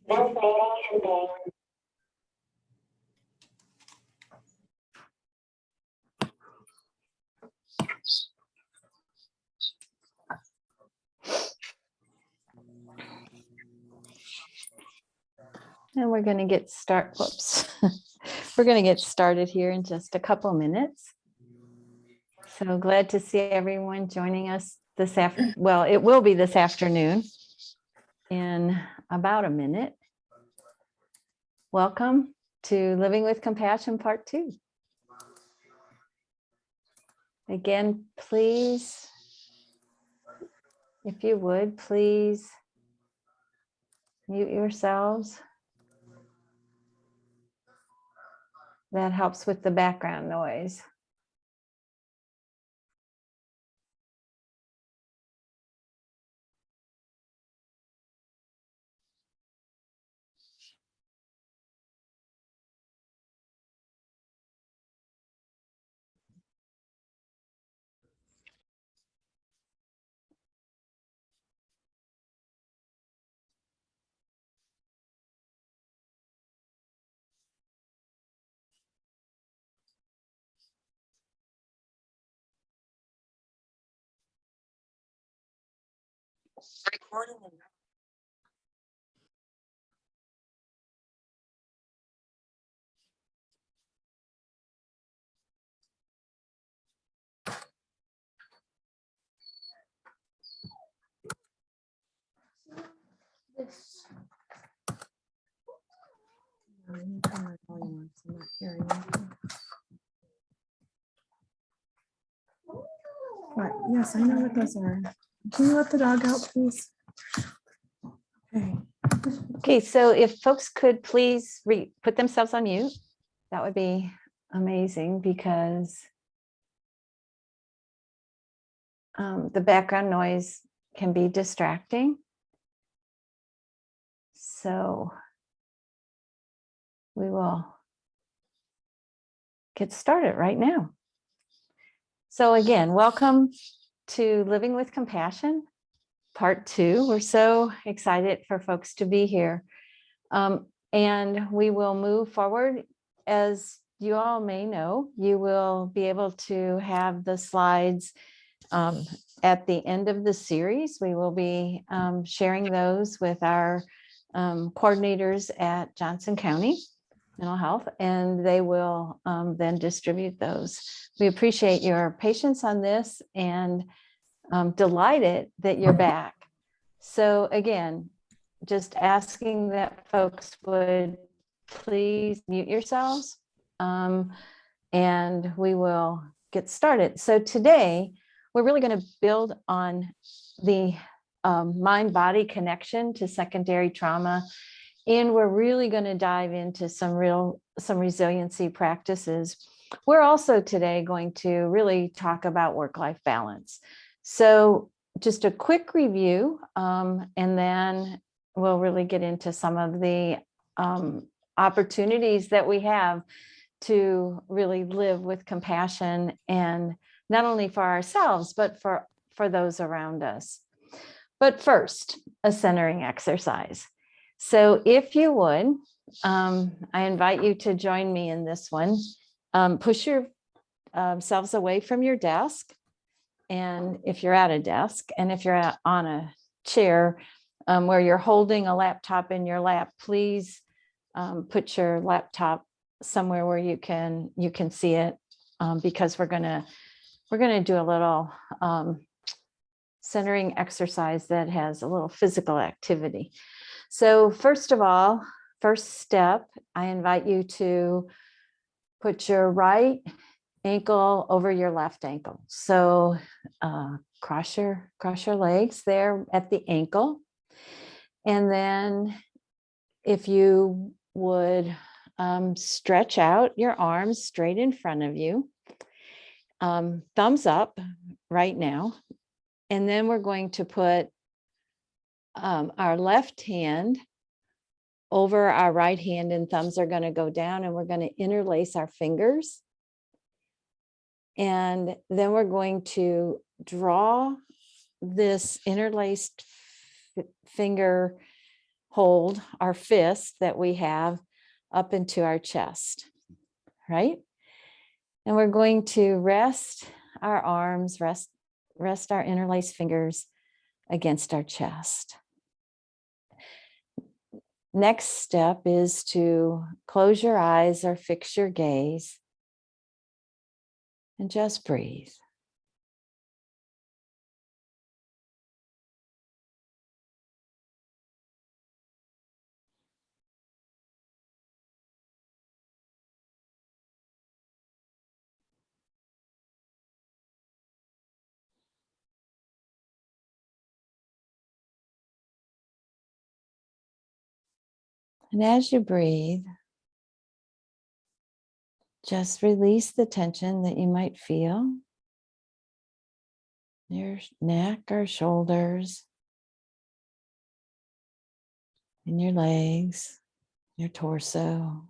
And we're going to get we're going to get started here in just a couple minutes. So glad to see everyone joining us this afternoon. Well, it will be this afternoon in about a minute. Welcome to Living with Compassion Part 2. Again, please, if you would, please mute yourselves. That helps with the background noise. But yes, I know what those are. Can you let the dog out, please? Okay. Okay, so if folks could please put themselves on mute, that would be amazing because the background noise can be distracting. So we will get started right now. So again, welcome to Living with Compassion, Part 2. We're so excited for folks to be here. And we will move forward. As you all may know, you will be able to have the slides at the end of the series. We will be sharing those with our coordinators at Johnson County Mental Health, and they will then distribute those. We appreciate your patience on this and delighted that you're back. So again, just asking that folks would please mute yourselves and we will get started. So today we're really going to build on the mind-body connection to secondary trauma. And we're really going to dive into some resiliency practices. We're also today going to really talk about work-life balance. So just a quick review, and then we'll really get into some of the opportunities that we have to really live with compassion, and not only for ourselves, but for those around us. But first, a centering exercise. So if you would, I invite you to join me in this one. Push yourselves away from your desk. And if you're at a desk, and if you're on a chair where you're holding a laptop in your lap, please put your laptop somewhere where you can see it, because we're gonna do a little centering exercise that has a little physical activity. So first of all, first step, I invite you to put your right ankle over your left ankle. So cross your legs there at the ankle. And then if you would stretch out your arms straight in front of you, thumbs up right now. And then we're going to put our left hand over our right hand, and thumbs are going to go down, and we're going to interlace our fingers. And then we're going to draw this interlaced finger hold our fist that we have up into our chest, right? And we're going to rest our arms, rest our interlaced fingers against our chest. Next step is to close your eyes or fix your gaze and just breathe. And as you breathe, just release the tension that you might feel in your neck or shoulders, in your legs, your torso.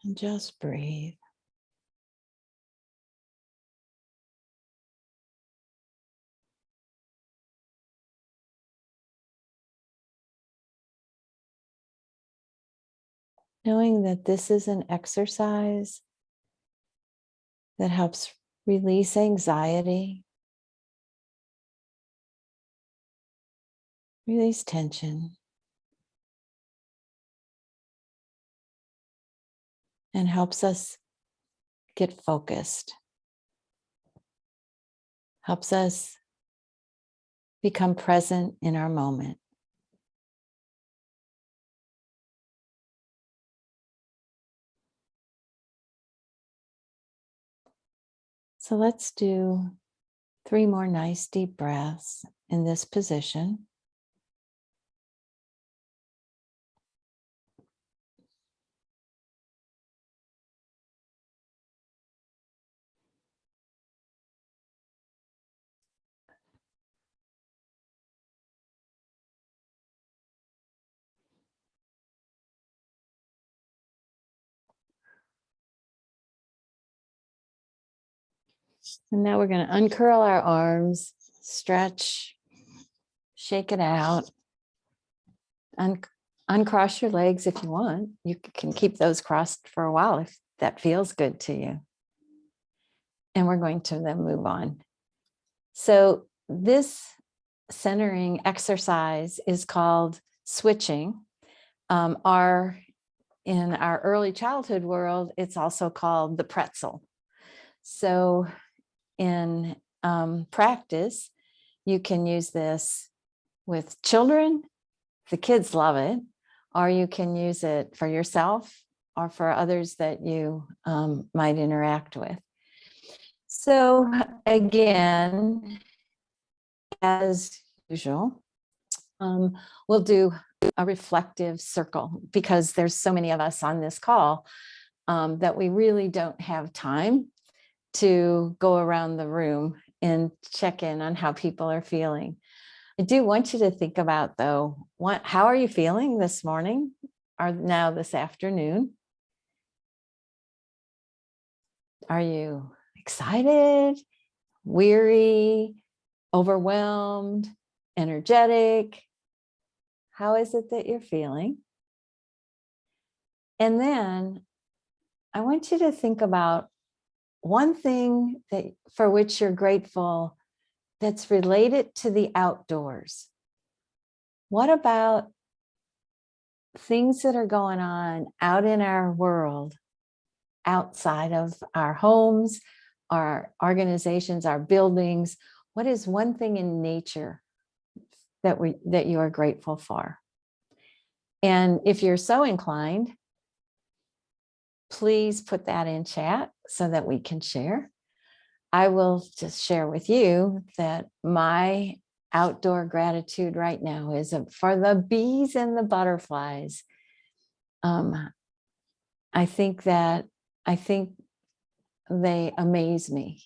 And just breathe. Knowing that this is an exercise that helps release anxiety, release tension, and helps us get focused, helps us become present in our moment. So let's do 3 more nice deep breaths in this position. And now we're going to uncurl our arms, stretch, shake it out, uncross your legs if you want. You can keep those crossed for a while if that feels good to you. And we're going to then move on. So this centering exercise is called switching. In our early childhood world, it's also called the pretzel. So in practice, you can use this with children. The kids love it, or you can use it for yourself or for others that you might interact with. So again, as usual, we'll do a reflective circle because there's so many of us on this call that we really don't have time to go around the room and check in on how people are feeling. I do want you to think about, though, how are you feeling this morning or now this afternoon? Are you excited, weary, overwhelmed, energetic? How is it that you're feeling? And then I want you to think about one thing for which you're grateful that's related to the outdoors. What about things that are going on out in our world, outside of our homes, our organizations, our buildings? What is one thing in nature that you are grateful for? And if you're so inclined, please put that in chat so that we can share. I will just share with you that my outdoor gratitude right now is for the bees and the butterflies. I think they amaze me.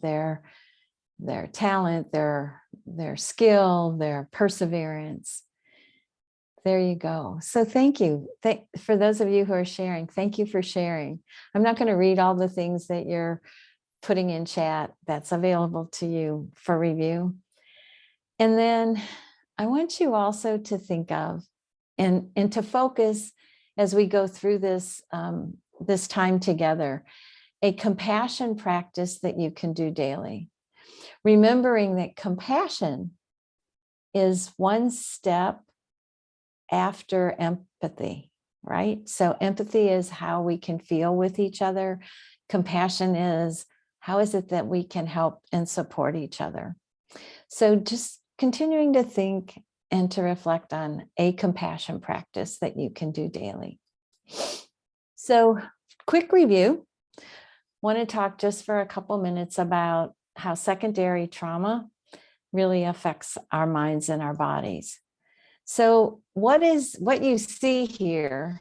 Their talent, their skill, their perseverance. There you go. So thank you. For those of you who are sharing, thank you for sharing. I'm not going to read all the things that you're putting in chat. That's available to you for review. And then I want you also to think of and to focus as we go through this, this time together, a compassion practice that you can do daily. Remembering that compassion is one step after empathy, right? So empathy is how we can feel with each other. Compassion is how is it that we can help and support each other. So just continuing to think and to reflect on a compassion practice that you can do daily. So quick review. Want to talk just for a couple minutes about how secondary trauma really affects our minds and our bodies. So what you see here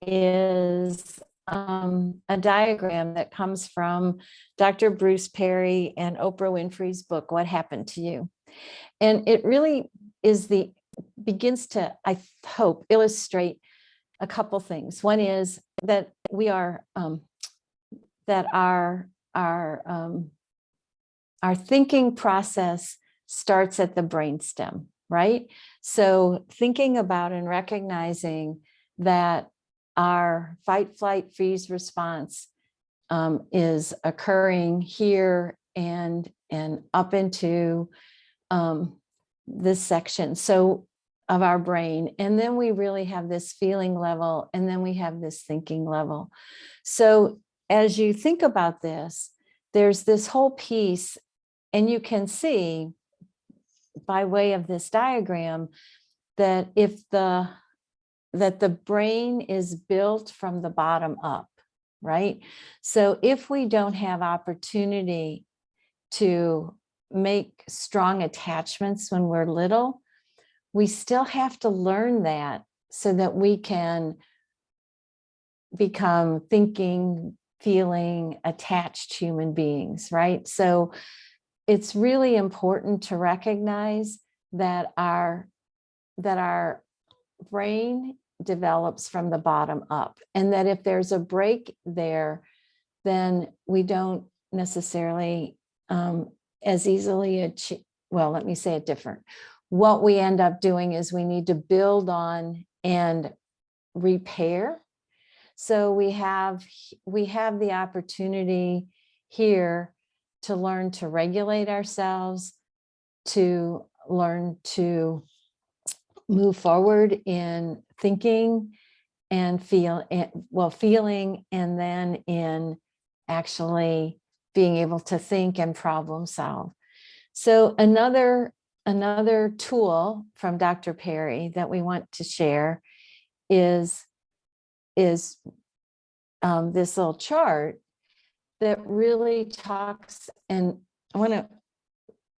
is a diagram that comes from Dr. Bruce Perry and Oprah Winfrey's book, What Happened to You? And it really begins to, I hope, illustrate a couple things. One is that we are, that our thinking process starts at the brainstem, right? So thinking about and recognizing that our fight, flight, freeze response is occurring here and up into this section of our brain. And then we really have this feeling level, and then we have this thinking level. So as you think about this, there's this whole piece, and you can see by way of this diagram that that the brain is built from the bottom up, right? So if we don't have opportunity to make strong attachments when we're little, we still have to learn that so that we can become thinking, feeling, attached human beings, right? So it's really important to recognize that our brain develops from the bottom up, and that if there's a break there, then we don't necessarily as easily achieve. Well, let me say it different. What we end up doing is we need to build on and repair. So we have the opportunity here to learn to regulate ourselves, to learn to move forward in thinking and feeling, and then in actually being able to think and problem solve. So another tool from Dr. Perry that we want to share is this little chart that really talks, and I want to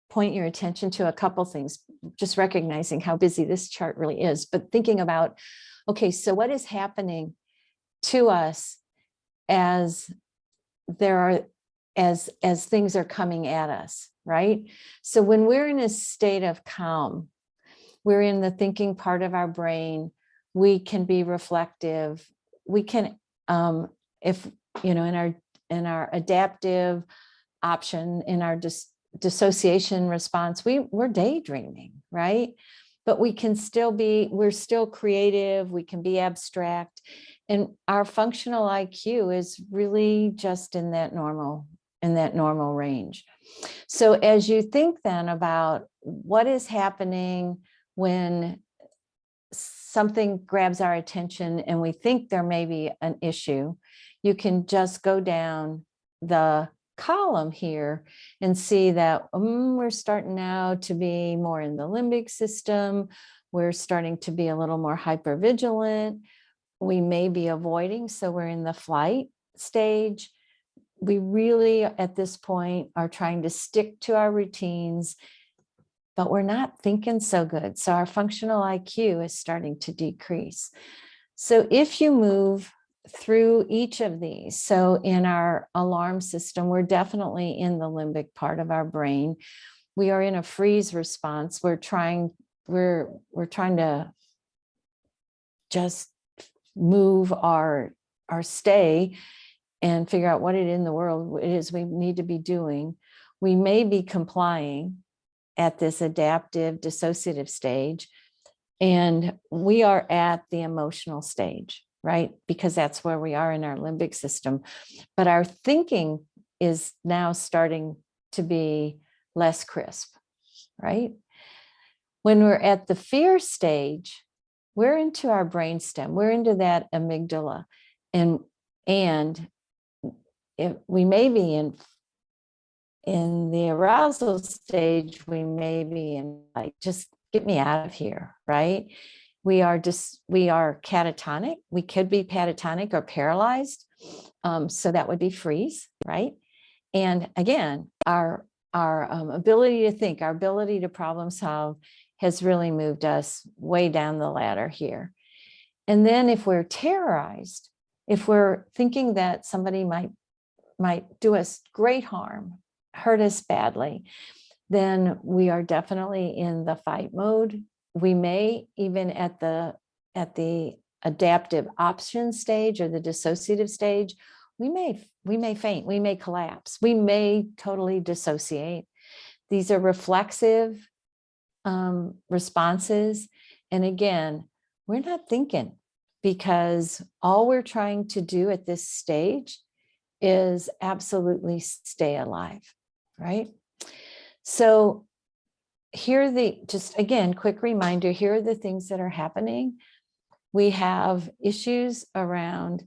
point your attention to a couple things, just recognizing how busy this chart really is, but thinking about, okay, so what is happening to us as things are coming at us, right? So when we're in a state of calm, we're in the thinking part of our brain, we can be reflective. We can, if, in our adaptive option, in our dissociation response, we're daydreaming, right? But we're still creative, we can be abstract. And our functional IQ is really just in that normal range. So as you think then about what is happening when something grabs our attention and we think there may be an issue, you can just go down the column here and see that we're starting now to be more in the limbic system. We're starting to be a little more hypervigilant. We may be avoiding, so we're in the flight stage. We really, at this point, are trying to stick to our routines, but we're not thinking so good. So our functional IQ is starting to decrease. So if you move through each of these, so in our alarm system, we're definitely in the limbic part of our brain. We are in a freeze response. We're trying to just move our stay and figure out what it in the world it is we need to be doing. We may be complying, at this adaptive dissociative stage, and we are at the emotional stage, right? Because that's where we are in our limbic system. But our thinking is now starting to be less crisp, right? When we're at the fear stage, we're into our brainstem, we're into that amygdala, and if we may be in the arousal stage, we may be in like, just get me out of here, right? We are catatonic. We could be catatonic or paralyzed. So that would be freeze, right? And again, our ability to think, our ability to problem solve has really moved us way down the ladder here. And then if we're terrorized, if we're thinking that somebody might do us great harm, hurt us badly, then we are definitely in the fight mode. We may even at the adaptive option stage or the dissociative stage, we may faint, we may collapse, we may totally dissociate. These are reflexive responses. And again, we're not thinking, because all we're trying to do at this stage is absolutely stay alive, right? So here just again, quick reminder, here are the things that are happening. We have issues around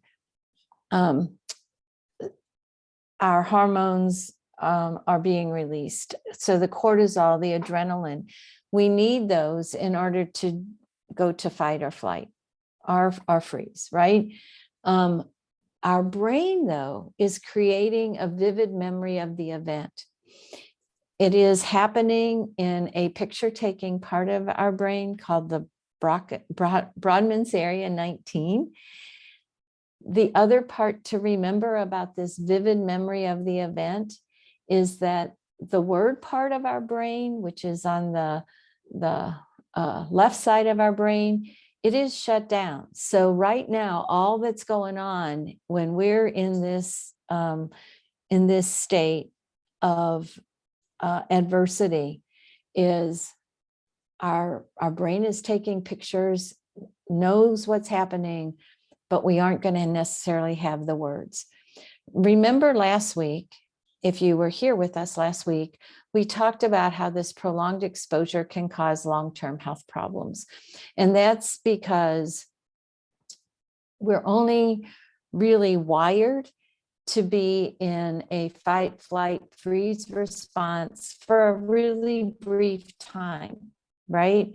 our hormones are being released. So the cortisol, the adrenaline, we need those in order to go to fight or flight, or freeze, right? Our brain, though, is creating a vivid memory of the event. It is happening in a picture-taking part of our brain called the Brodmann's area 19. The other part to remember about this vivid memory of the event is that the word part of our brain, which is on the left side of our brain, it is shut down. So right now, all that's going on when we're in this state of adversity is our brain is taking pictures, knows what's happening, but we aren't going to necessarily have the words. Remember last week, if you were here with us last week, we talked about how this prolonged exposure can cause long-term health problems. And that's because we're only really wired to be in a fight, flight, freeze response for a really brief time, right?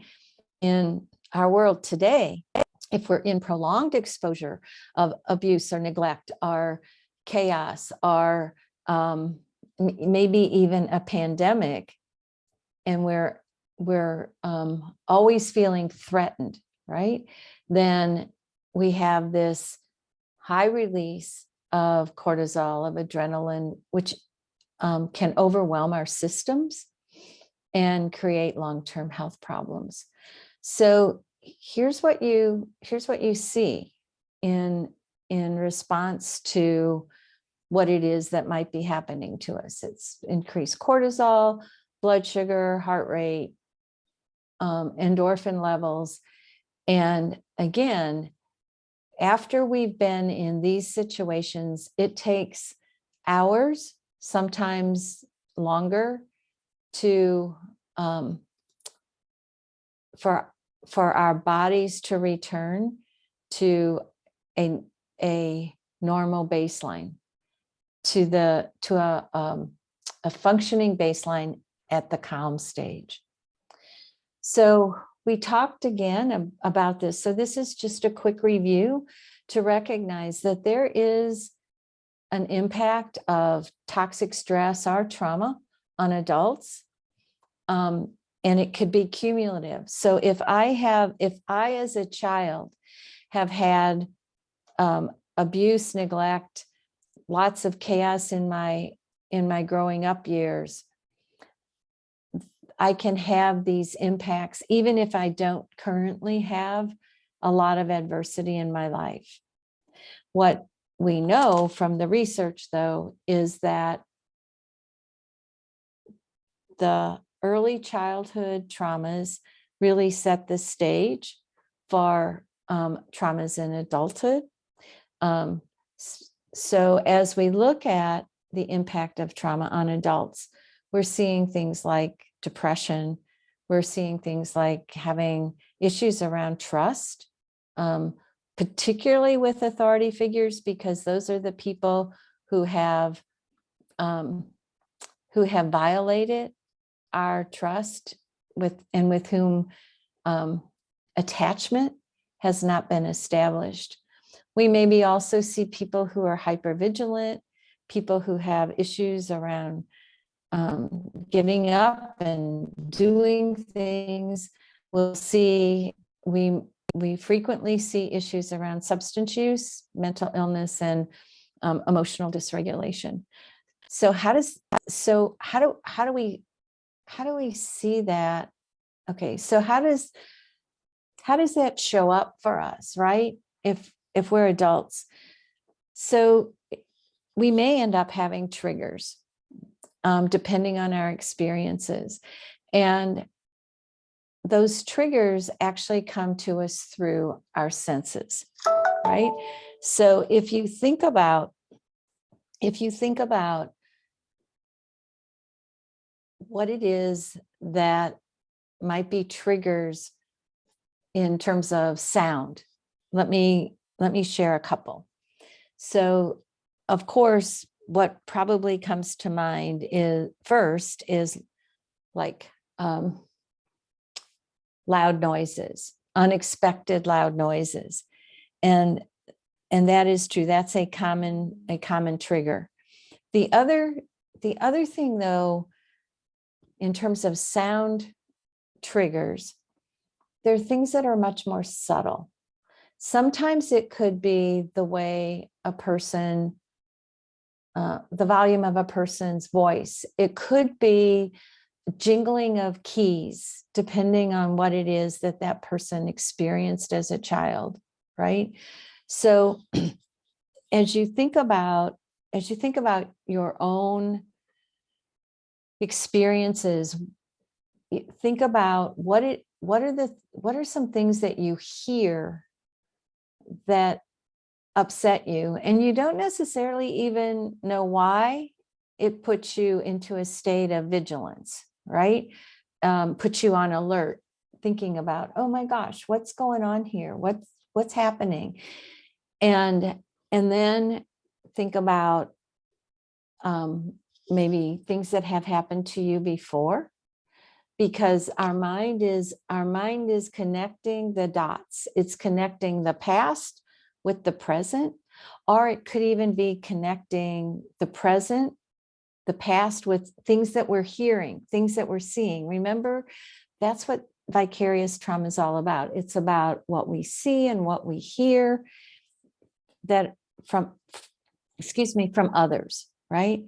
In our world today, if we're in prolonged exposure of abuse or neglect or chaos or maybe even a pandemic, and we're always feeling threatened, right? Then we have this high release of cortisol, of adrenaline, which can overwhelm our systems and create long-term health problems. So here's what you see in response to what it is that might be happening to us. It's increased cortisol, blood sugar, heart rate, endorphin levels. And again, after we've been in these situations, it takes hours, sometimes longer, to for our bodies to return to a normal baseline, to a functioning baseline at the calm stage. So we talked again about this. So this is just a quick review to recognize that there is an impact of toxic stress or trauma on adults. And it could be cumulative. So if I as a child have had abuse, neglect, lots of chaos in my growing up years, I can have these impacts even if I don't currently have a lot of adversity in my life. What we know from the research, though, is that the early childhood traumas really set the stage for traumas in adulthood. So as we look at the impact of trauma on adults, we're seeing things like depression. We're seeing things like having issues around trust, particularly with authority figures, because those are the people who have violated our trust with whom attachment has not been established. We maybe also see people who are hypervigilant, people who have issues around giving up and doing things. We frequently see issues around substance use, mental illness, and emotional dysregulation. So how do we see that? Okay, so how does that show up for us, right? If we're adults. So we may end up having triggers depending on our experiences. And those triggers actually come to us through our senses, right? So if you think about what it is that might be triggers in terms of sound, let me share a couple. So, of course, what probably comes to mind is like loud noises, unexpected loud noises, and that is true. That's a common trigger. The other thing, though, in terms of sound triggers, there are things that are much more subtle. Sometimes it could be the way a person, the volume of a person's voice. It could be jingling of keys, depending on what it is that person experienced as a child, right? So as you think about your own experiences, think about what are some things that you hear that upset you, and you don't necessarily even know why. It puts you into a state of vigilance, right? Puts you on alert, thinking about, oh my gosh, what's going on here? What's happening? And then think about maybe things that have happened to you before, because our mind is connecting the dots. It's connecting the past with the present, or it could even be connecting the past with things that we're hearing, things that we're seeing. Remember, that's what vicarious trauma is all about. It's about what we see and what we hear from others, right?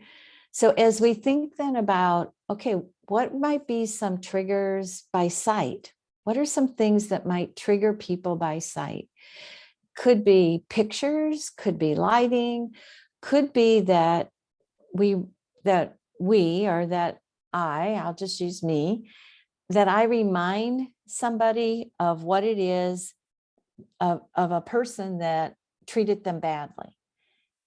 So as we think then about, okay, what might be some triggers by sight? What are some things that might trigger people by sight? Could be pictures, could be lighting, could be that I'll just use me, that I remind somebody of what it is of a person that treated them badly.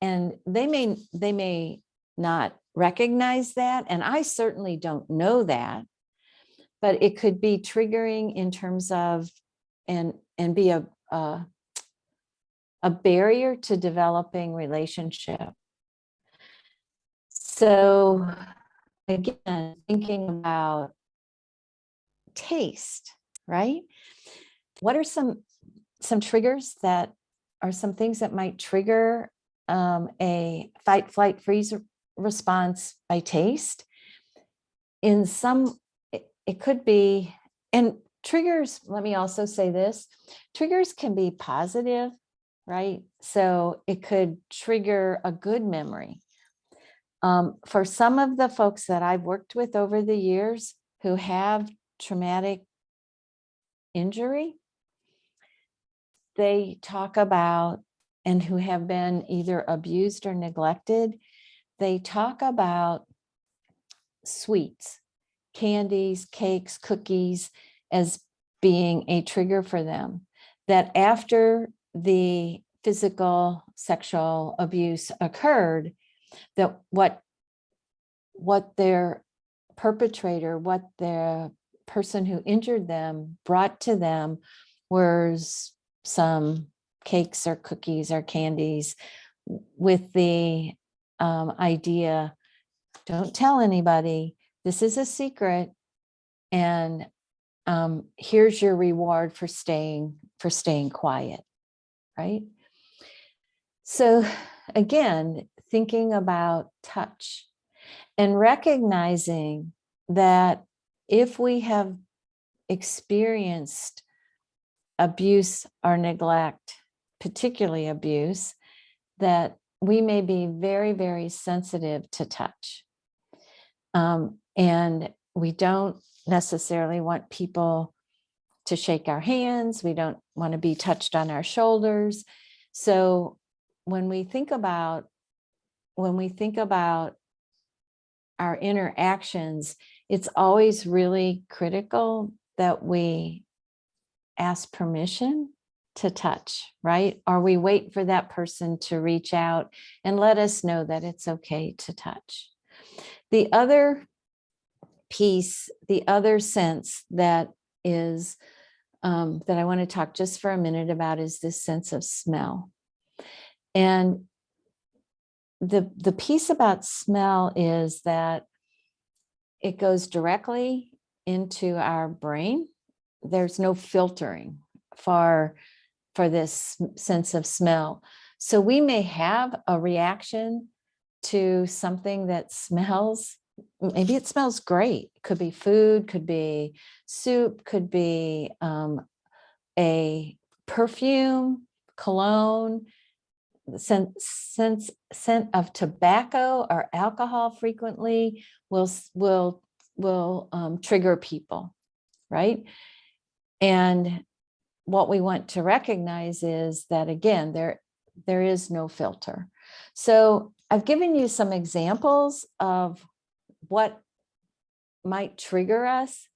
And they may not recognize that, and I certainly don't know that, but it could be triggering in terms of and be a barrier to developing relationship. So again, thinking about taste, right? What are some triggers that are some things that might trigger a fight, flight, freeze response by taste? In some, it could be, and triggers, let me also say this, triggers can be positive, right? So it could trigger a good memory. For some of the folks that I've worked with over the years who have traumatic injury, they talk about, and who have been either abused or neglected, they talk about sweets candies, cakes, cookies as being a trigger for them. That after the physical sexual abuse occurred, that what their perpetrator, what the person who injured them brought to them was some cakes or cookies or candies with the idea, don't tell anybody, this is a secret, and here's your reward for staying quiet, right? So again, thinking about touch and recognizing that if we have experienced abuse or neglect, particularly abuse, that we may be very, very sensitive to touch. And we don't necessarily want people to shake our hands. We don't want to be touched on our shoulders. So when we think about our interactions, it's always really critical that we ask permission to touch, right? Or we wait for that person to reach out and let us know that it's okay to touch. The other piece, the other sense that is that I want to talk just for a minute about is this sense of smell. And the piece about smell is that it goes directly into our brain. There's no filtering for this sense of smell. So we may have a reaction to something that smells, maybe it smells great. It could be food, could be soup, could be a perfume, cologne, scent of tobacco or alcohol frequently will trigger people, right? And what we want to recognize is that, again, there is no filter. So I've given you some examples of what might trigger us.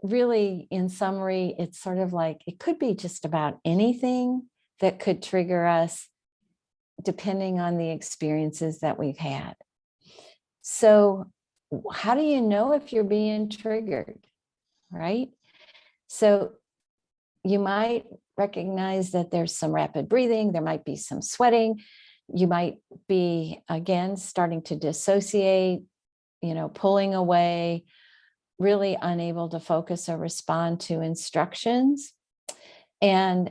Really, in summary, it's sort of like it could be just about anything that could trigger us, depending on the experiences that we've had. So how do you know if you're being triggered, right? So you might recognize that there's some rapid breathing, there might be some sweating, you might be, again, starting to dissociate, pulling away, really unable to focus or respond to instructions. And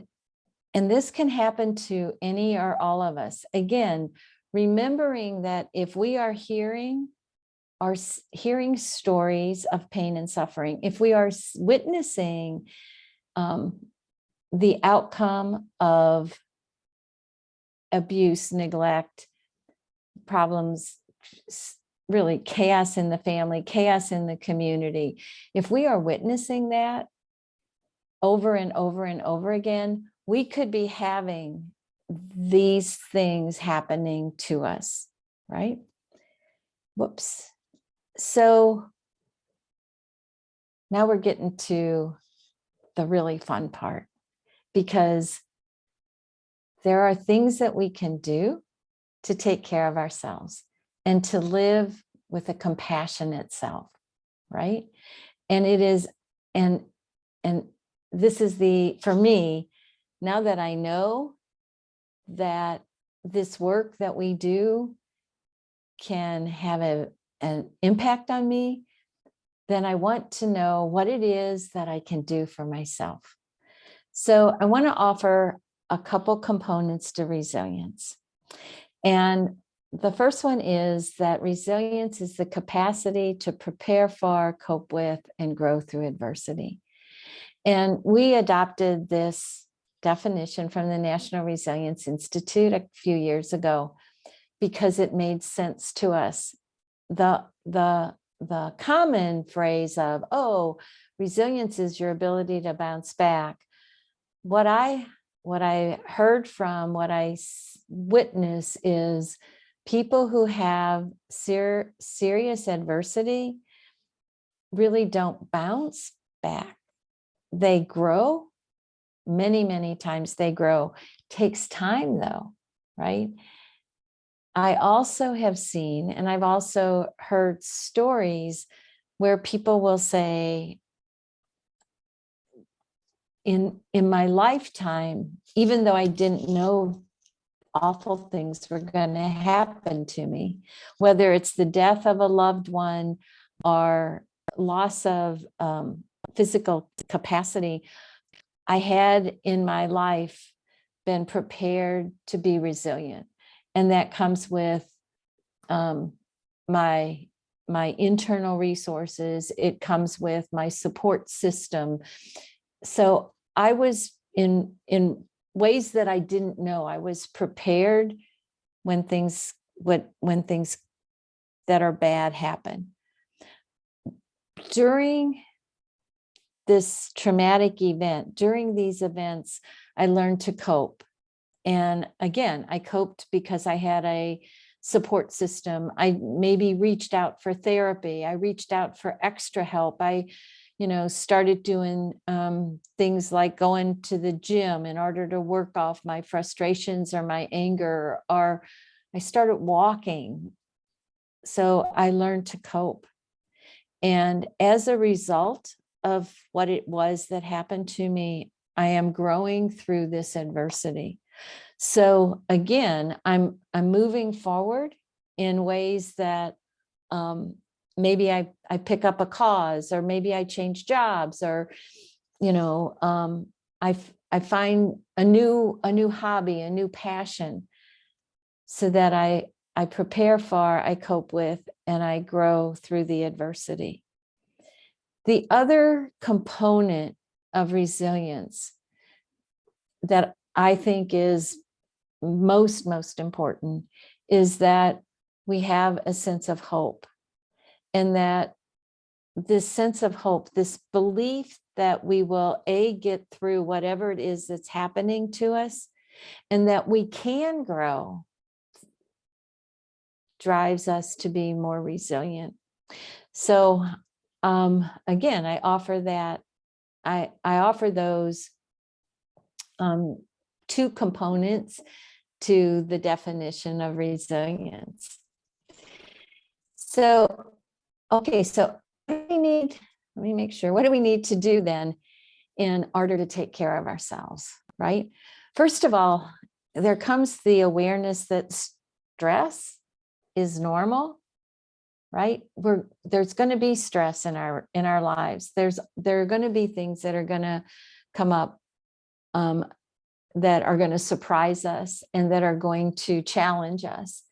this can happen to any or all of us. Again, remembering that if we are hearing stories of pain and suffering, if we are witnessing the outcome of abuse, neglect, problems, really chaos in the family, chaos in the community, if we are witnessing that over and over and over again, we could be having these things happening to us, right? Whoops. So now we're getting to the really fun part, because there are things that we can do to take care of ourselves and to live with a compassionate self, right? And it is, and this is for me, now that I know that this work that we do can have an impact on me, then I want to know what it is that I can do for myself. So I want to offer a couple components to resilience. And the first one is that resilience is the capacity to prepare for, cope with, and grow through adversity. And we adopted this definition from the National Resilience Institute a few years ago because it made sense to us. The common phrase of, oh, resilience is your ability to bounce back. What I heard from, what I witness is people who have serious adversity really don't bounce back. They grow many, many times. They grow. Takes time though, right? I also have seen, and I've also heard stories where people will say, in my lifetime, even though I didn't know awful things were going to happen to me, whether it's the death of a loved one or loss of physical capacity, I had in my life been prepared to be resilient. And that comes with my internal resources. It comes with my support system. So I was in ways that I didn't know. I was prepared when things that are bad happen. During this traumatic event, during these events, I learned to cope. And again, I coped because I had a support system. I maybe reached out for therapy. I reached out for extra help. I started doing things like going to the gym in order to work off my frustrations or my anger, or I started walking. So I learned to cope. And as a result of what it was that happened to me, I am growing through this adversity. So again, I'm moving forward in ways that maybe I pick up a cause, or maybe I change jobs, or I find a new hobby, a new passion, so that I prepare for, I cope with, and I grow through the adversity. The other component of resilience that I think is most important is that we have a sense of hope. And that this sense of hope, this belief that we will get through whatever it is that's happening to us, and that we can grow, drives us to be more resilient. So again, I offer that. I offer those two components to the definition of resilience. So, okay, so what do we need? Let me make sure. What do we need to do then in order to take care of ourselves, right? First of all, there comes the awareness that stress is normal, right? There's going to be stress in our lives. There are going to be things that are going to come up that are going to surprise us and that are going to challenge us.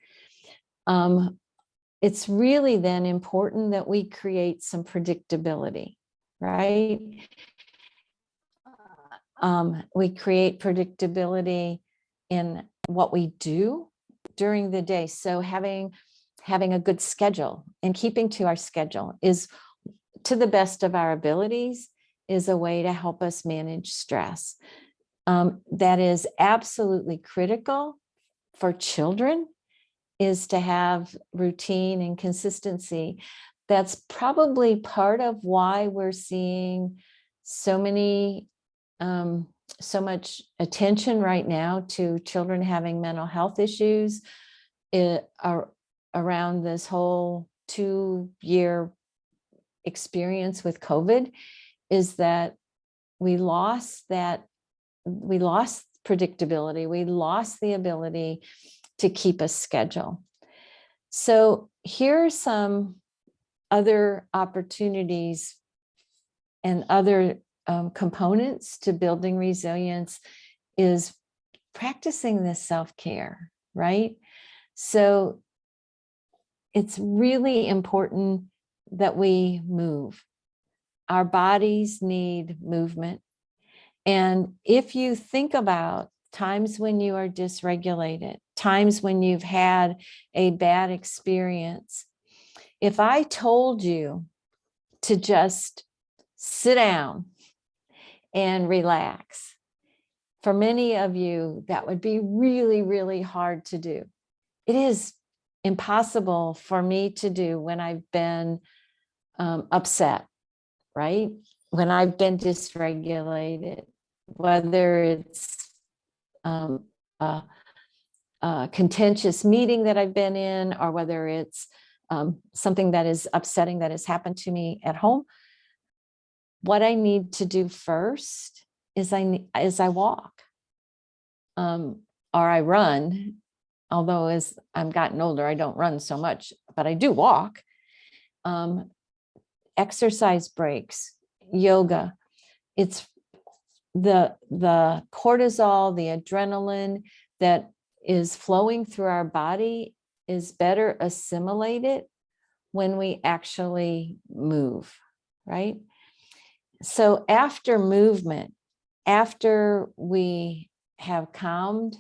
It's really then important that we create some predictability, right? We create predictability in what we do during the day. So having a good schedule and keeping to our schedule is, to the best of our abilities, is a way to help us manage stress. That is absolutely critical for children, is to have routine and consistency. That's probably part of why we're seeing so much attention right now to children having mental health issues around this whole 2-year experience with COVID, is that we lost predictability. We lost the ability to keep a schedule. So here are some other opportunities and other components to building resilience, is practicing this self-care, right? So it's really important that we move. Our bodies need movement. And if you think about times when you are dysregulated, times when you've had a bad experience, if I told you to just sit down and relax, for many of you, that would be really, really hard to do. It is impossible for me to do when I've been upset right? When I've been dysregulated, whether it's a contentious meeting that I've been in, or whether it's something that is upsetting that has happened to me at home, what I need to do first is I walk, or I run. Although as I've gotten older, I don't run so much, but I do walk. Exercise breaks, yoga. It's the cortisol, the adrenaline that is flowing through our body is better assimilated when we actually move, right? So after movement, after we have calmed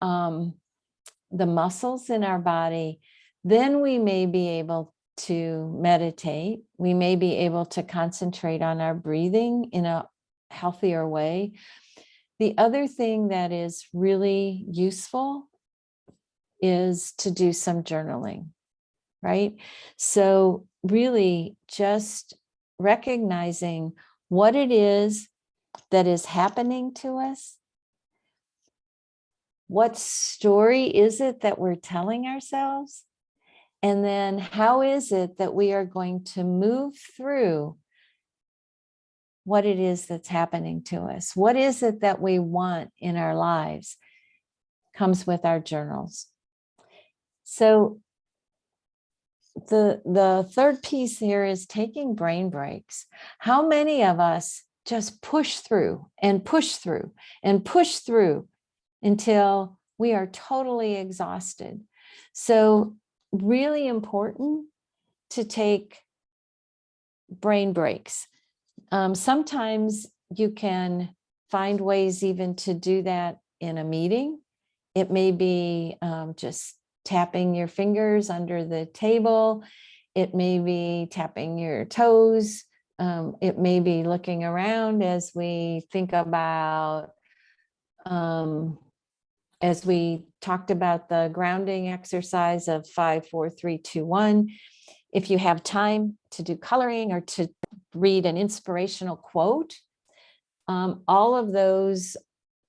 the muscles in our body, then we may be able to meditate. We may be able to concentrate on our breathing in a healthier way. The other thing that is really useful is to do some journaling, right? So really just recognizing what it is that is happening to us. What story is it that we're telling ourselves? And then how is it that we are going to move through what it is that's happening to us? What is it that we want in our lives? Comes with our journals. So the third piece here is taking brain breaks. How many of us just push through and push through and push through until we are totally exhausted? So really important to take brain breaks. Sometimes you can find ways even to do that in a meeting. It may be just tapping your fingers under the table. It may be tapping your toes. It may be looking around as we think about, as we talked about the grounding exercise of 5, 4, 3, 2, 1. If you have time to do coloring or to read an inspirational quote, all of those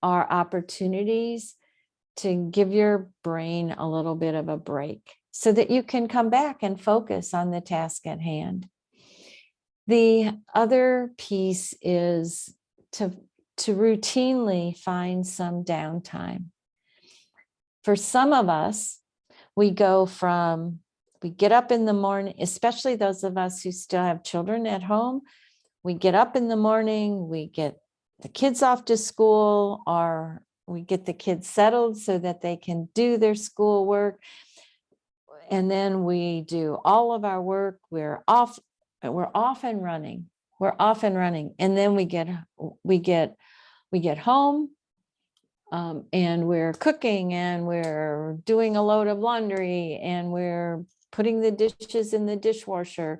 are opportunities to give your brain a little bit of a break so that you can come back and focus on the task at hand. The other piece is to routinely find some downtime. For some of us, we get up in the morning, especially those of us who still have children at home. We get up in the morning, we get the kids off to school, or we get the kids settled so that they can do their schoolwork. And then we do all of our work. We're off and running. And then we get home. And we're cooking and we're doing a load of laundry and we're putting the dishes in the dishwasher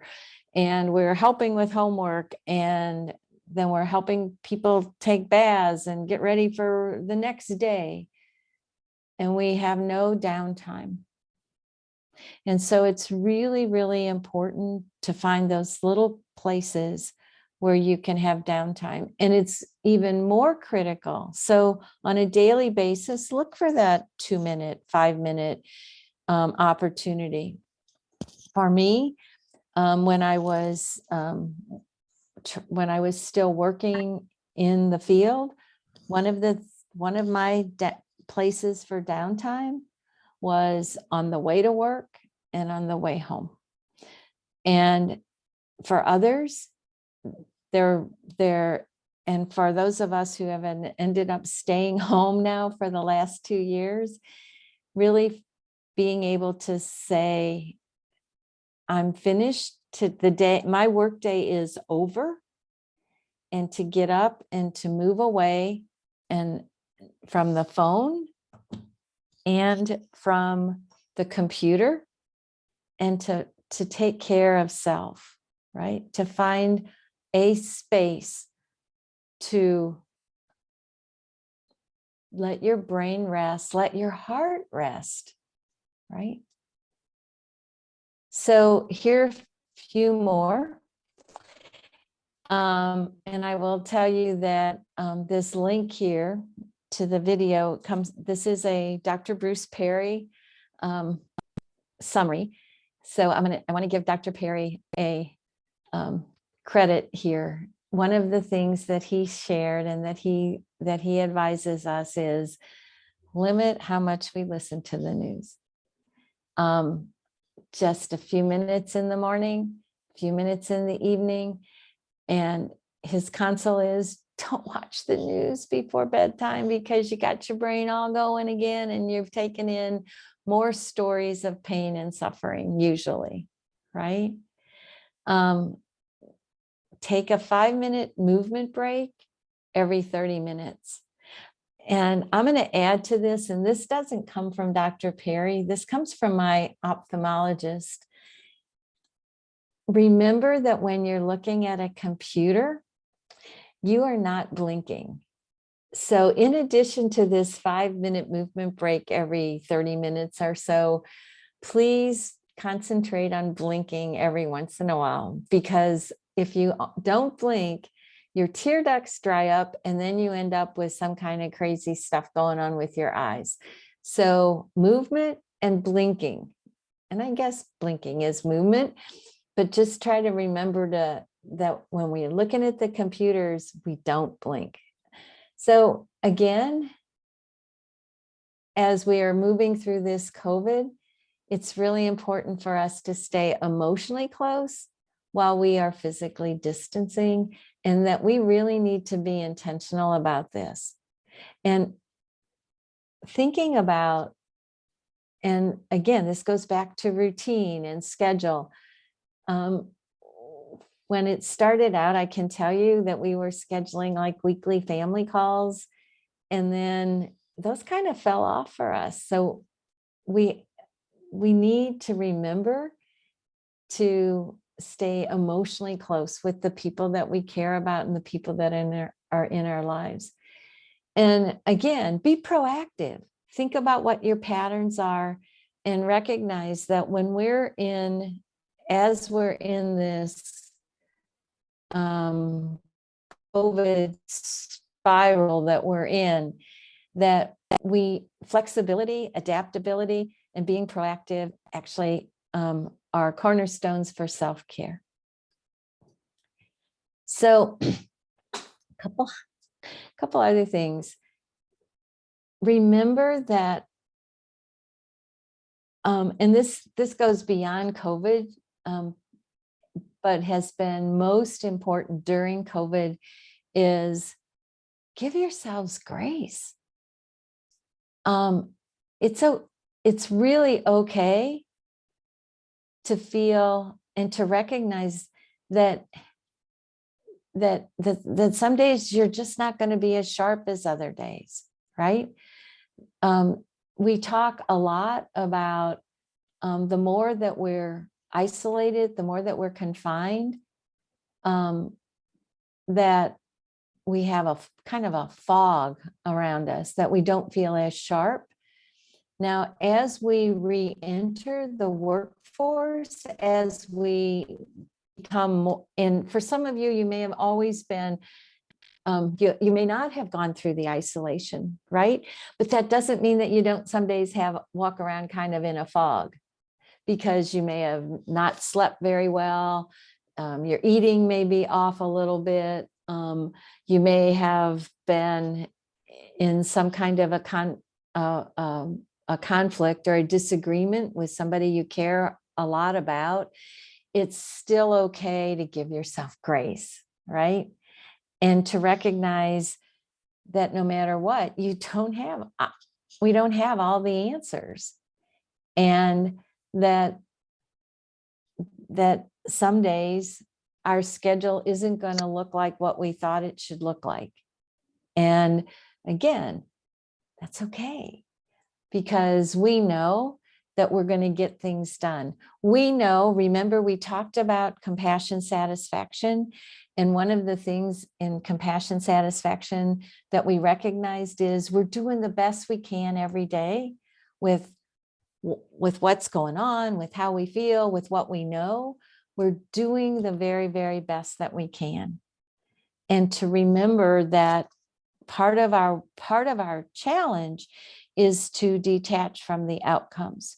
and we're helping with homework, and then we're helping people take baths and get ready for the next day. And we have no downtime. And so it's really, really important to find those little places where you can have downtime. And it's even more critical. So on a daily basis, look for that 2-minute, 5-minute opportunity. For me, when I was still working in the field, one of my places for downtime was on the way to work and on the way home. And for others, and for those of us who have ended up staying home now for the last 2 years, really being able to say, I'm finished, my work day is over, and to get up and to move away and from the phone and from the computer, and to take care of self, right? To find a space to let your brain rest, let your heart rest, right? So here are a few more. And I will tell you that this link here to the video this is a Dr. Bruce Perry summary. So I want to give Dr. Perry a credit here. One of the things that he shared and that he advises us is limit how much we listen to the news. Just a few minutes in the morning, a few minutes in the evening. And his counsel is don't watch the news before bedtime because you got your brain all going again and you've taken in more stories of pain and suffering usually, right? Take a 5-minute movement break every 30 minutes. And I'm going to add to this, and this doesn't come from Dr. Perry. This comes from my ophthalmologist. Remember that when you're looking at a computer, you are not blinking. So in addition to this 5-minute movement break every 30 minutes or so, please concentrate on blinking every once in a while, because if you don't blink, your tear ducts dry up and then you end up with some kind of crazy stuff going on with your eyes. So movement and blinking, and I guess blinking is movement, but just try to remember that when we're looking at the computers, we don't blink. So again, as we are moving through this COVID, it's really important for us to stay emotionally close while we are physically distancing, and that we really need to be intentional about this. And thinking about, and again, this goes back to routine and schedule. When it started out, I can tell you that we were scheduling like weekly family calls, and then those kind of fell off for us. So we need to remember to stay emotionally close with the people that we care about and the people that are in our lives. And again, be proactive. Think about what your patterns are and recognize that when as we're in this COVID spiral that we're in, that flexibility, adaptability, and being proactive actually are cornerstones for self-care. So a couple other things. Remember that, and this goes beyond COVID, but has been most important during COVID, is give yourselves grace. It's really okay to feel and to recognize that some days you're just not going to be as sharp as other days, right? We talk a lot about the more that we're isolated, the more that we're confined, that we have a kind of a fog around us, that we don't feel as sharp. Now, as we re-enter the workforce, as we become more, and for some of you, you may have always been, you may not have gone through the isolation, right? But that doesn't mean that you don't some days walk around kind of in a fog, because you may have not slept very well. Your eating may be off a little bit. You may have been in some kind of a conflict or a disagreement with somebody you care a lot about. It's still okay to give yourself grace, right? And to recognize that no matter what, we don't have all the answers. And that some days our schedule isn't going to look like what we thought it should look like. And again, that's okay, because we know that we're going to get things done. We know, remember, we talked about compassion satisfaction. And one of the things in compassion satisfaction that we recognized is we're doing the best we can every day with what's going on, with how we feel, with what we know. We're doing the very, very best that we can. and to remember that part of our challenge is to detach from the outcomes.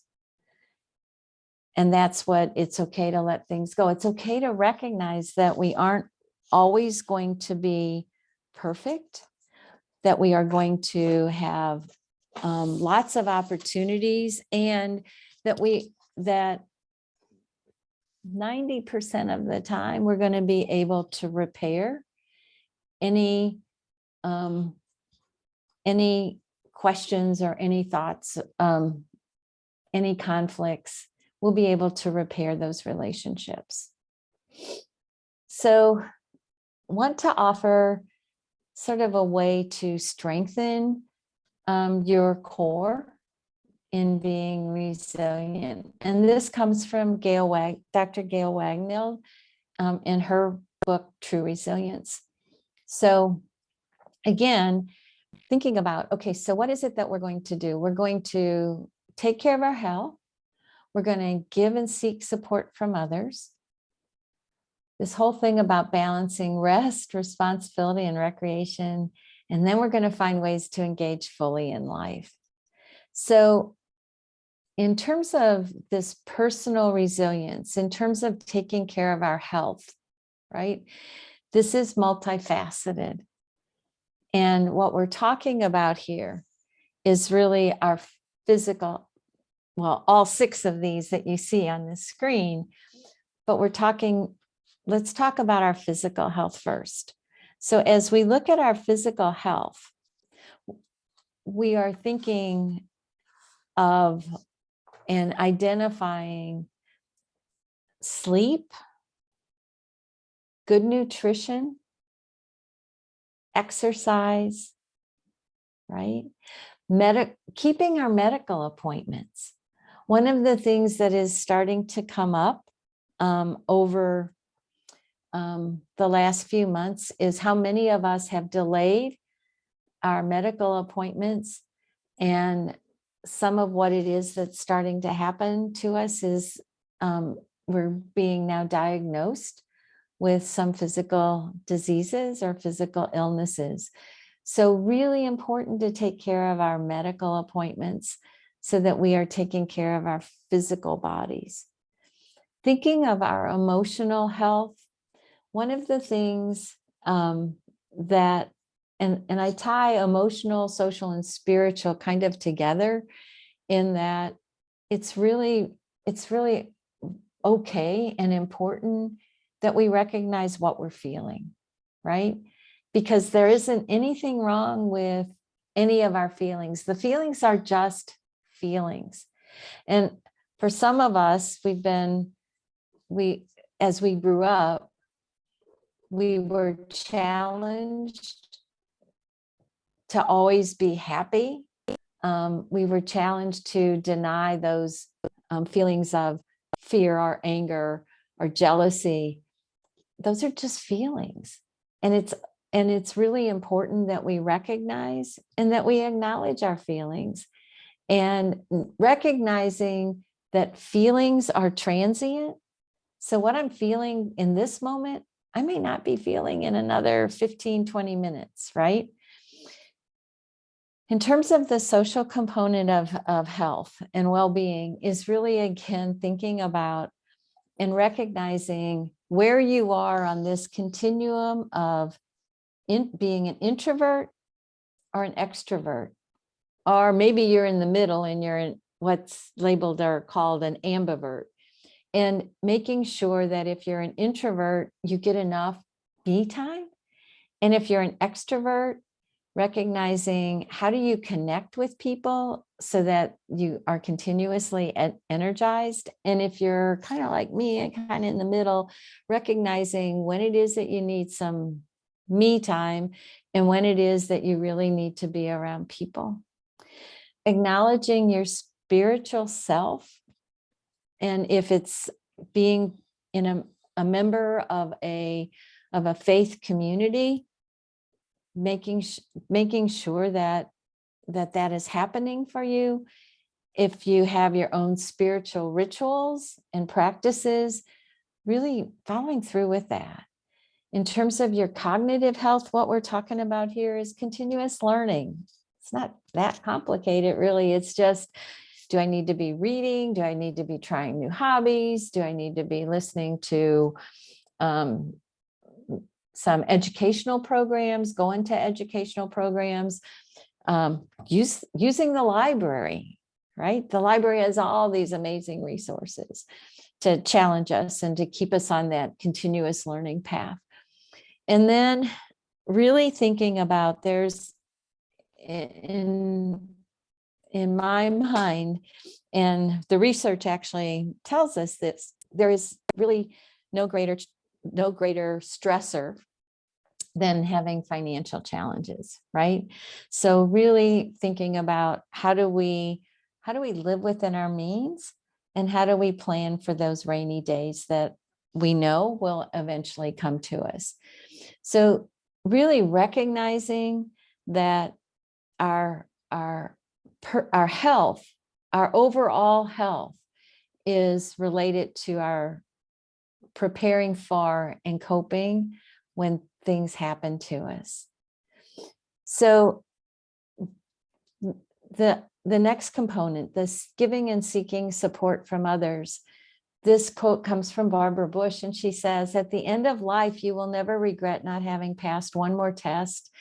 And that's what it's okay to let things go. It's okay to recognize that we aren't always going to be perfect, that we are going to have lots of opportunities, and that 90% of the time we're going to be able to repair any questions or any thoughts, any conflicts. We'll be able to repair those relationships. So, want to offer sort of a way to strengthen your core in being resilient. And this comes from Dr. Gail Wagnall in her book, True Resilience. So again, thinking about, okay, so what is it that we're going to do? We're going to take care of our health. We're going to give and seek support from others. This whole thing about balancing rest, responsibility, and recreation. And then we're going to find ways to engage fully in life. So in terms of this personal resilience, in terms of taking care of our health, right? This is multifaceted. And what we're talking about here is really our physical, well, all 6 of these that you see on the screen, but let's talk about our physical health first. So as we look at our physical health, we are thinking of and identifying sleep, good nutrition, exercise, right? Keeping our medical appointments. One of the things that is starting to come up over the last few months is how many of us have delayed our medical appointments. And some of what it is that's starting to happen to us is we're being now diagnosed with some physical diseases or physical illnesses. So really important to take care of our medical appointments so that we are taking care of our physical bodies. Thinking of our emotional health, one of the things that, and I tie emotional, social, and spiritual kind of together in that it's really okay and important that we recognize what we're feeling, right? Because there isn't anything wrong with any of our feelings. The feelings are just feelings. And for some of us, as we grew up, we were challenged to always be happy. We were challenged to deny those feelings of fear or anger or jealousy. Those are just feelings. And it's really important that we recognize and that we acknowledge our feelings, and recognizing that feelings are transient. So what I'm feeling in this moment, I may not be feeling in another 15, 20 minutes, right? In terms of the social component of health and well-being is really, again, thinking about and recognizing where you are on this continuum of being an introvert or an extrovert, or maybe you're in the middle and you're in what's labeled or called an ambivert. And making sure that if you're an introvert, you get enough me time. And if you're an extrovert, recognizing how do you connect with people so that you are continuously energized. And if you're kind of like me and kind of in the middle, recognizing when it is that you need some me time and when it is that you really need to be around people. Acknowledging your spiritual self. And if it's being in a member of a faith community, making sure that is happening for you. If you have your own spiritual rituals and practices, really following through with that. In terms of your cognitive health, what we're talking about here is continuous learning. It's not that complicated, really. It's just, do I need to be reading? Do I need to be trying new hobbies? Do I need to be listening to some educational programs, going to educational programs, using the library, right? The library has all these amazing resources to challenge us and to keep us on that continuous learning path. And then really thinking about, there's in my mind, and the research actually tells us that there is really no greater stressor than having financial challenges, right? So really thinking about how do we live within our means, and how do we plan for those rainy days that we know will eventually come to us. So really recognizing that our health, our overall health, is related to our preparing for and coping when things happen to us. So the next component, this giving and seeking support from others. This quote comes from Barbara Bush, and she says, "At the end of life, you will never regret not having passed one more test,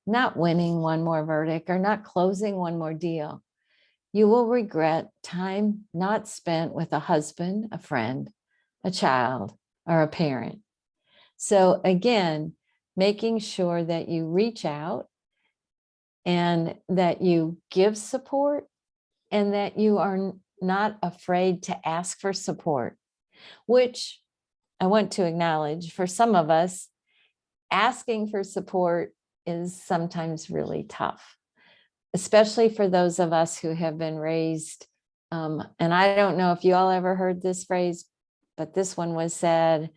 not winning one more verdict, or not closing one more deal. You will regret time not spent with a husband, a friend, a child, or a parent." So again, making sure that you reach out and that you give support, and that you are not afraid to ask for support, which I want to acknowledge, for some of us, asking for support is sometimes really tough, especially for those of us who have been raised. And I don't know if you all ever heard this phrase, but this one was said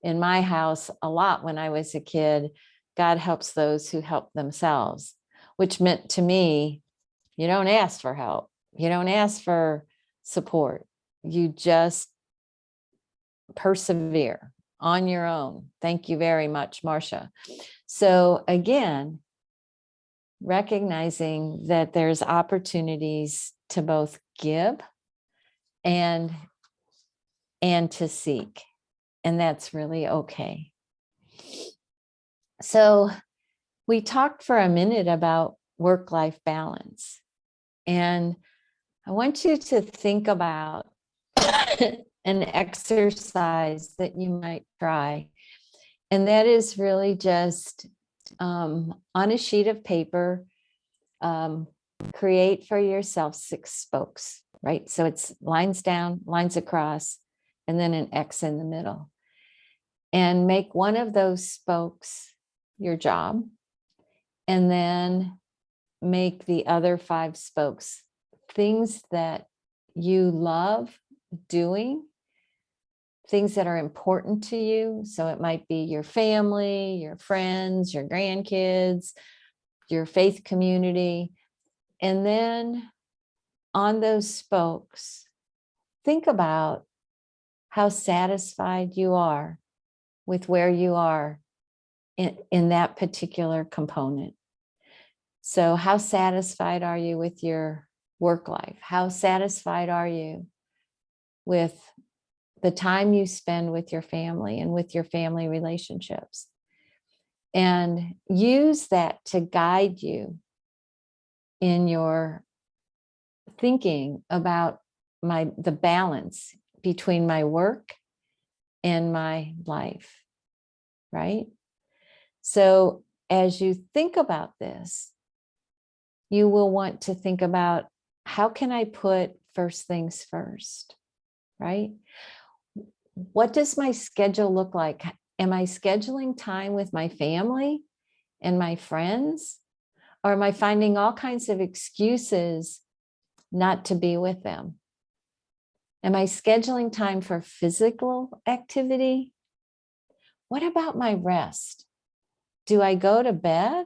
in my house a lot when I was a kid: God helps those who help themselves, which meant to me, you don't ask for help. You don't ask for support. You just persevere on your own. Thank you very much, Marcia. So again, recognizing that there's opportunities to both give and to seek, and that's really okay. So we talked for a minute about work-life balance, and I want you to think about an exercise that you might try. And that is really just on a sheet of paper, create for yourself 6 spokes, right? So it's lines down, lines across, and then an X in the middle. And make one of those spokes your job, and then make the other 5 spokes things that you love doing, things that are important to you. So it might be your family, your friends, your grandkids, your faith community. And then on those spokes, think about how satisfied you are with where you are in that particular component. So how satisfied are you with your work life? How satisfied are you with the time you spend with your family and with your family relationships? And use that to guide you in your thinking about the balance between my work and my life, right? So as you think about this, you will want to think about, how can I put first things first, right? What does my schedule look like? Am I scheduling time with my family and my friends? Or am I finding all kinds of excuses not to be with them? Am I scheduling time for physical activity? What about my rest? Do I go to bed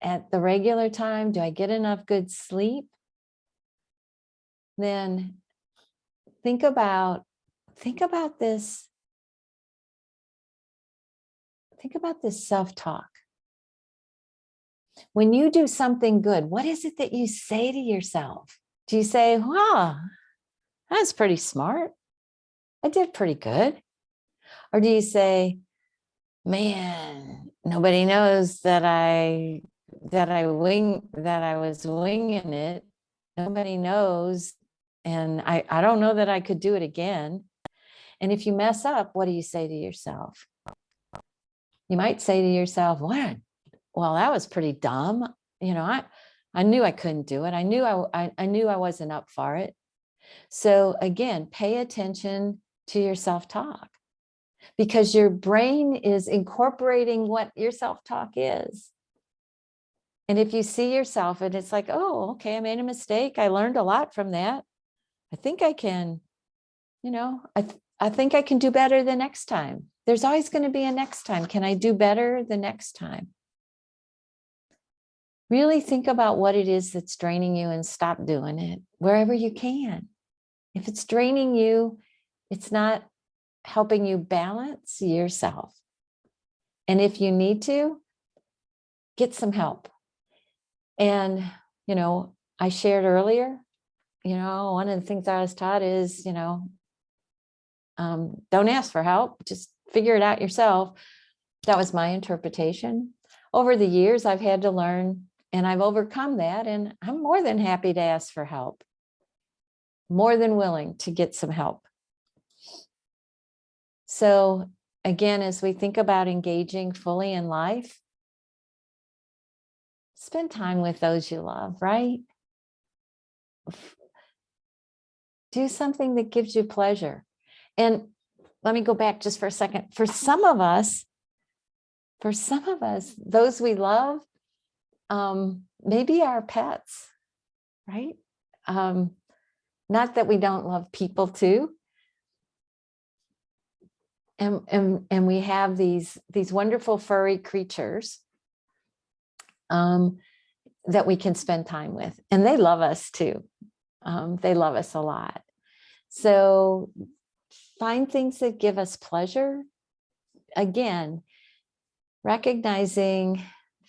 at the regular time? Do I get enough good sleep? Then think about this think about this self-talk. When you do something good, what is it that you say to yourself? Do you say, wow, that's pretty smart. I did pretty good. Or do you say, man, nobody knows that I was winging it. Nobody knows. And I don't know that I could do it again. And if you mess up, what do you say to yourself? You might say to yourself, well, that was pretty dumb. I knew I couldn't do it. I knew I wasn't up for it. So again, pay attention to your self-talk, because your brain is incorporating what your self-talk is. And if you see yourself and it's like, oh, okay, I made a mistake. I learned a lot from that. I think I can, I think I can do better the next time. There's always going to be a next time. Can I do better the next time? Really think about what it is that's draining you and stop doing it wherever you can. If it's draining you, it's not helping you balance yourself. And if you need to, get some help. And, I shared earlier, one of the things I was taught is, don't ask for help, just figure it out yourself. That was my interpretation. Over the years, I've had to learn, and I've overcome that. And I'm more than happy to ask for help, more than willing to get some help. So again, as we think about engaging fully in life, spend time with those you love, right? Do something that gives you pleasure. And let me go back just for a second. For some of us, those we love, maybe our pets, right? Not that we don't love people too. And we have these wonderful furry creatures that we can spend time with, and they love us too. They love us a lot. So find things that give us pleasure. Again, recognizing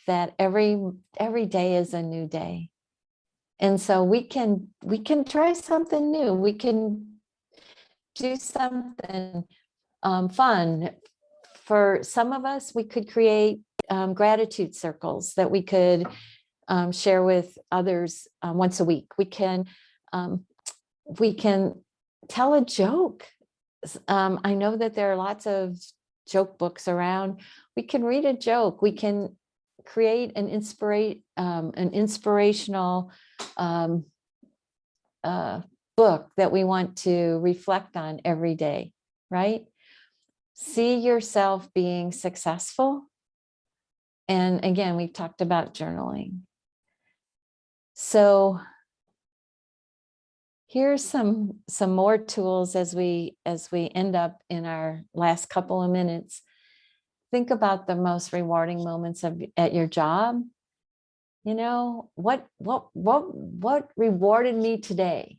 that every day is a new day. And so we can try something new. We can do something fun. For some of us, we could create gratitude circles that we could share with others once a week. We can tell a joke. I know that there are lots of joke books around. We can read a joke. We can create an inspirational book that we want to reflect on every day, right? See yourself being successful. And again, we've talked about journaling. So here's some more tools as we end up in our last couple of minutes. Think about the most rewarding moments at your job. What rewarded me today?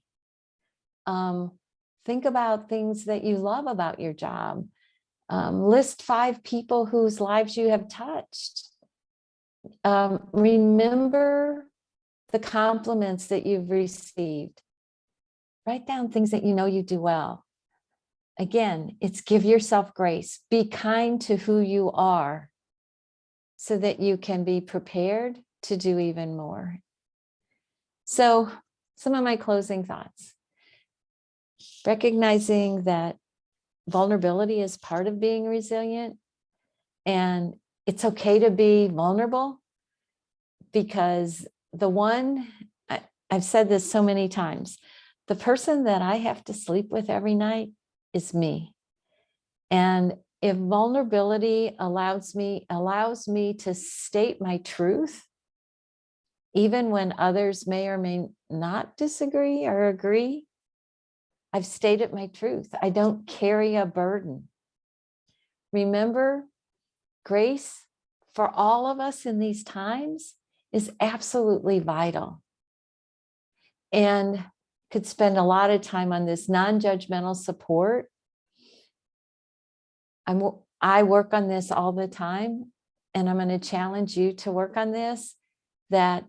Think about things that you love about your job. List 5 people whose lives you have touched. Remember the compliments that you've received. Write down things that you do well. Again, it's give yourself grace. Be kind to who you are so that you can be prepared to do even more. So some of my closing thoughts. Recognizing that vulnerability is part of being resilient, and it's okay to be vulnerable, because I've said this so many times, the person that I have to sleep with every night is me. And if vulnerability allows me to state my truth, even when others may or may not disagree or agree, I've stated my truth. I don't carry a burden. Remember, grace for all of us in these times is absolutely vital. And could spend a lot of time on this non-judgmental support. I work on this all the time, and I'm going to challenge you to work on this, that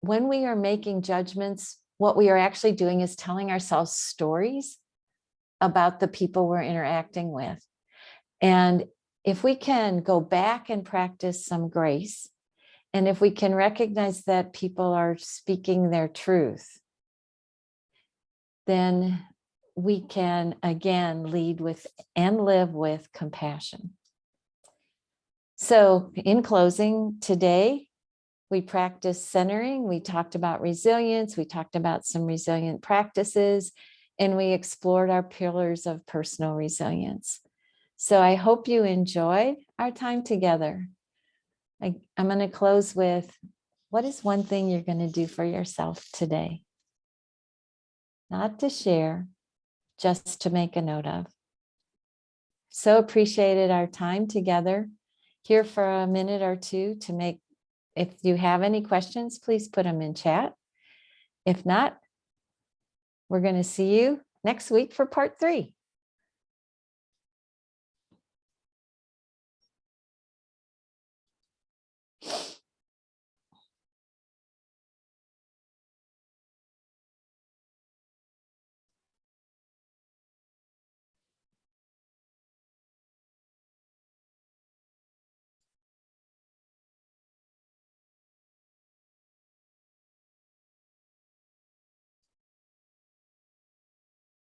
when we are making judgments, what we are actually doing is telling ourselves stories about the people we're interacting with. And if we can go back and practice some grace, and if we can recognize that people are speaking their truth, then we can again lead with and live with compassion. So in closing, today, we practiced centering, we talked about resilience, we talked about some resilient practices, and we explored our pillars of personal resilience. So I hope you enjoyed our time together. I'm going to close with, what is one thing you're going to do for yourself today? Not to share, just to make a note of. So appreciated our time together. Here for a minute or two to make, if you have any questions, please put them in chat. If not, we're going to see you next week for part 3.